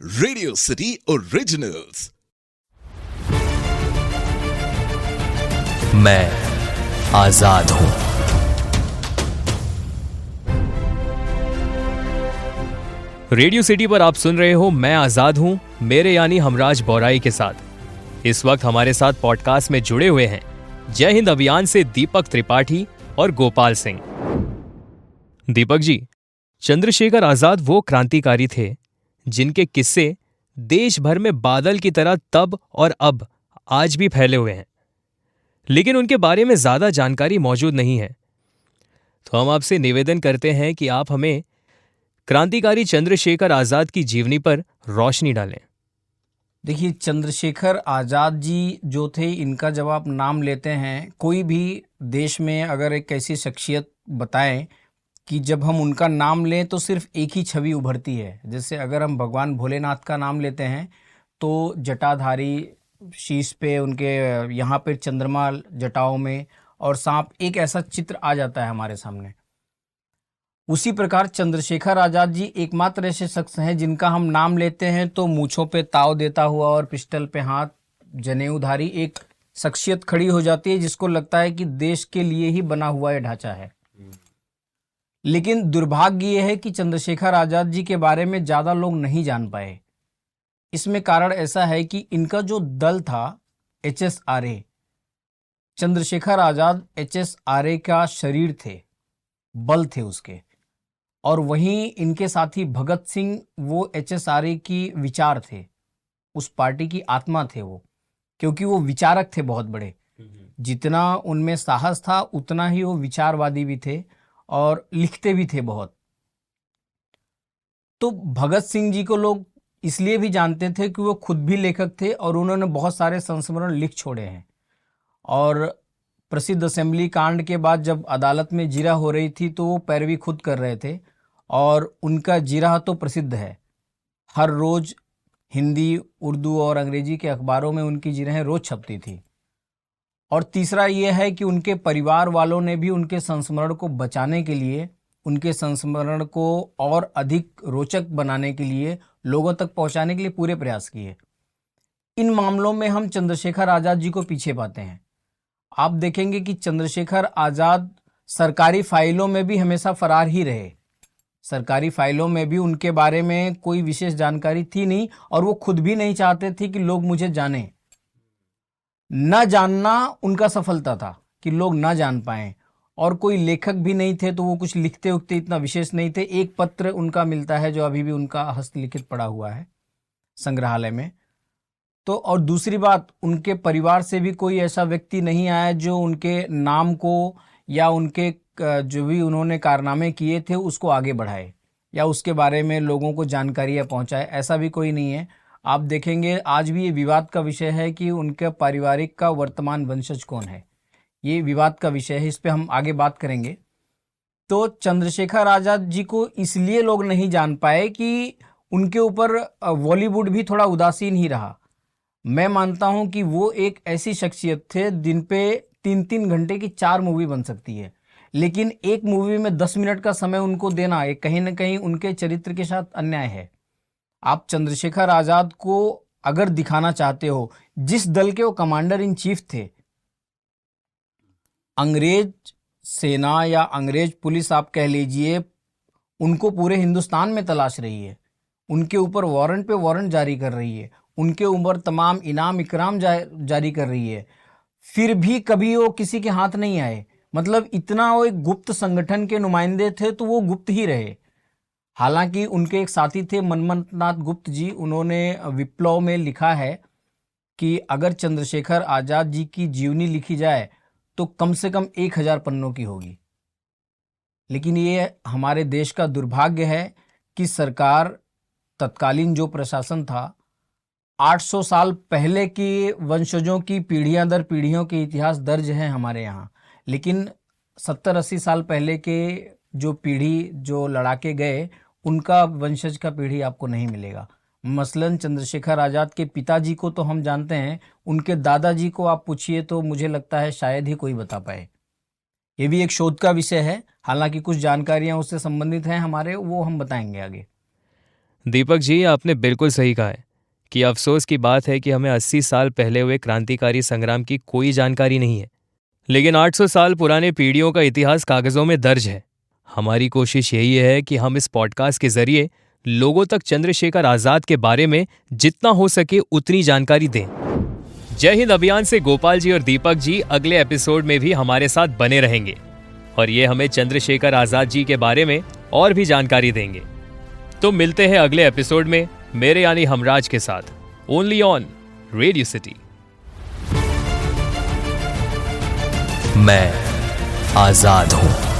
Radio city originals. मैं आजाद हूं। Radio city पर आप सुन रहे हो मैं आजाद हूं, मेरे यानी हमराज बौराई के साथ। इस वक्त हमारे साथ पॉडकास्ट में जुड़े हुए हैं जय हिंद अभियान से दीपक त्रिपाठी और गोपाल सिंह। दीपक जी, चंद्रशेखर आजाद वो क्रांतिकारी थे जिनके किस्से देश भर में बादल की तरह तब और अब आज भी फैले हुए हैं, लेकिन उनके बारे में ज्यादा जानकारी मौजूद नहीं है। तो हम आपसे निवेदन करते हैं कि आप हमें क्रांतिकारी चंद्रशेखर आजाद की जीवनी पर रोशनी डालें। देखिए, चंद्रशेखर आज़ाद जी जो थे, इनका जब आप नाम लेते हैं, कोई भी देश में अगर एक ऐसी शख्सियत बताएं कि जब हम उनका नाम लें तो सिर्फ एक ही छवि उभरती है। जैसे अगर हम भगवान भोलेनाथ का नाम लेते हैं तो जटाधारी, शीश पे उनके यहाँ पे चंद्रमा जटाओं में और सांप, एक ऐसा चित्र आ जाता है हमारे सामने। उसी प्रकार चंद्रशेखर आज़ाद जी एकमात्र ऐसे शख्स हैं जिनका हम नाम लेते हैं तो मूंछों पे ताव देता हुआ और पिस्टल पे हाथ, जनेऊधारी एक शख्सियत खड़ी हो जाती है जिसको लगता है कि देश के लिए ही बना हुआ ये ढांचा है। लेकिन दुर्भाग्य ये है कि चंद्रशेखर आज़ाद जी के बारे में ज़्यादा लोग नहीं जान पाए। इसमें कारण ऐसा है कि इनका जो दल था HSRA, चंद्रशेखर आज़ाद HSRA का शरीर थे, बल थे उसके, और वहीं इनके साथी भगत सिंह वो HSRA की विचार थे, उस पार्टी की आत्मा थे वो, क्योंकि वो विचारक थे बहुत बड़े। जितना उनमें साहस था उतना ही वो विचारवादी भी थे और लिखते भी थे बहुत। तो भगत सिंह जी को लोग इसलिए भी जानते थे कि वो खुद भी लेखक थे और उन्होंने बहुत सारे संस्मरण लिख छोड़े हैं। और प्रसिद्ध असेंबली कांड के बाद जब अदालत में जिरह हो रही थी तो वो पैरवी खुद कर रहे थे, और उनका जिरह तो प्रसिद्ध है। हर रोज हिंदी, उर्दू और अंग्रेजी के अखबारों में उनकी जिरहें रोज छपती थी। और तीसरा ये है कि उनके परिवार वालों ने भी उनके संस्मरण को बचाने के लिए, उनके संस्मरण को और अधिक रोचक बनाने के लिए, लोगों तक पहुंचाने के लिए पूरे प्रयास किए। इन मामलों में हम चंद्रशेखर आज़ाद जी को पीछे पाते हैं। आप देखेंगे कि चंद्रशेखर आज़ाद सरकारी फाइलों में भी हमेशा फरार ही रहे। सरकारी फाइलों में भी उनके बारे में कोई विशेष जानकारी थी नहीं और वो खुद भी नहीं चाहते थे कि लोग मुझे जानें। न जानना उनका सफलता था कि लोग न जान पाएं, और कोई लेखक भी नहीं थे तो वो कुछ लिखते उखते इतना विशेष नहीं थे। एक पत्र उनका मिलता है जो अभी भी उनका हस्तलिखित पड़ा हुआ है संग्रहालय में। तो और दूसरी बात, उनके परिवार से भी कोई ऐसा व्यक्ति नहीं आया जो उनके नाम को या उनके जो भी उन्होंने कारनामे किए थे उसको आगे बढ़ाए या उसके बारे में लोगों को जानकारियाँ पहुँचाए, ऐसा भी कोई नहीं है। आप देखेंगे आज भी ये विवाद का विषय है कि उनके पारिवारिक का वर्तमान वंशज कौन है, ये विवाद का विषय है, इस पे हम आगे बात करेंगे। तो चंद्रशेखर आज़ाद जी को इसलिए लोग नहीं जान पाए कि उनके ऊपर बॉलीवुड भी थोड़ा उदासीन ही रहा। मैं मानता हूं कि वो एक ऐसी शख्सियत थे जिन पे 3-3 घंटे की 4 मूवी बन सकती है, लेकिन एक मूवी में 10 मिनट का समय उनको देना एक कहीं ना कहीं उनके चरित्र के साथ अन्याय है। आप चंद्रशेखर आज़ाद को अगर दिखाना चाहते हो, जिस दल के वो कमांडर इन चीफ थे, अंग्रेज सेना या अंग्रेज पुलिस आप कह लीजिए, उनको पूरे हिंदुस्तान में तलाश रही है, उनके ऊपर वारंट पे वारंट जारी कर रही है, उनके ऊपर तमाम इनाम इकराम जारी कर रही है, फिर भी कभी वो किसी के हाथ नहीं आए। मतलब इतना वो एक गुप्त संगठन के नुमाइंदे थे तो वो गुप्त ही रहे। हालांकि उनके एक साथी थे मनमथ नाथ गुप्त जी, उन्होंने विप्लव में लिखा है कि अगर चंद्रशेखर आज़ाद जी की जीवनी लिखी जाए तो कम से कम 1000 पन्नों की होगी। लेकिन ये हमारे देश का दुर्भाग्य है कि सरकार, तत्कालीन जो प्रशासन था, 800 साल पहले की वंशजों की पीढ़ियां दर पीढ़ियों के इतिहास दर्ज हैं हमारे यहाँ, लेकिन 70-80 साल पहले के जो पीढ़ी जो लड़ाके गए उनका वंशज का पीढ़ी आपको नहीं मिलेगा। मसलन चंद्रशेखर आज़ाद के पिताजी को तो हम जानते हैं, उनके दादाजी को आप पूछिए तो मुझे लगता है शायद ही कोई बता पाए। ये भी एक शोध का विषय है, हालांकि कुछ जानकारियां उससे संबंधित हैं हमारे, वो हम बताएंगे आगे। दीपक जी, आपने बिल्कुल सही कहा है कि अफसोस की बात है कि हमें 80 साल पहले हुए क्रांतिकारी संग्राम की कोई जानकारी नहीं है, लेकिन 800 साल पुराने पीढ़ियों का इतिहास कागजों में दर्ज है। हमारी कोशिश यही है कि हम इस पॉडकास्ट के जरिए लोगों तक चंद्रशेखर आजाद के बारे में जितना हो सके उतनी जानकारी दें। जय हिंद अभियान से गोपाल जी और दीपक जी अगले एपिसोड में भी हमारे साथ बने रहेंगे और ये हमें चंद्रशेखर आजाद जी के बारे में और भी जानकारी देंगे। तो मिलते हैं अगले एपिसोड में मेरे यानी हमराज के साथ, ओनली ऑन रेडियो सिटी। मैं आजाद हूं।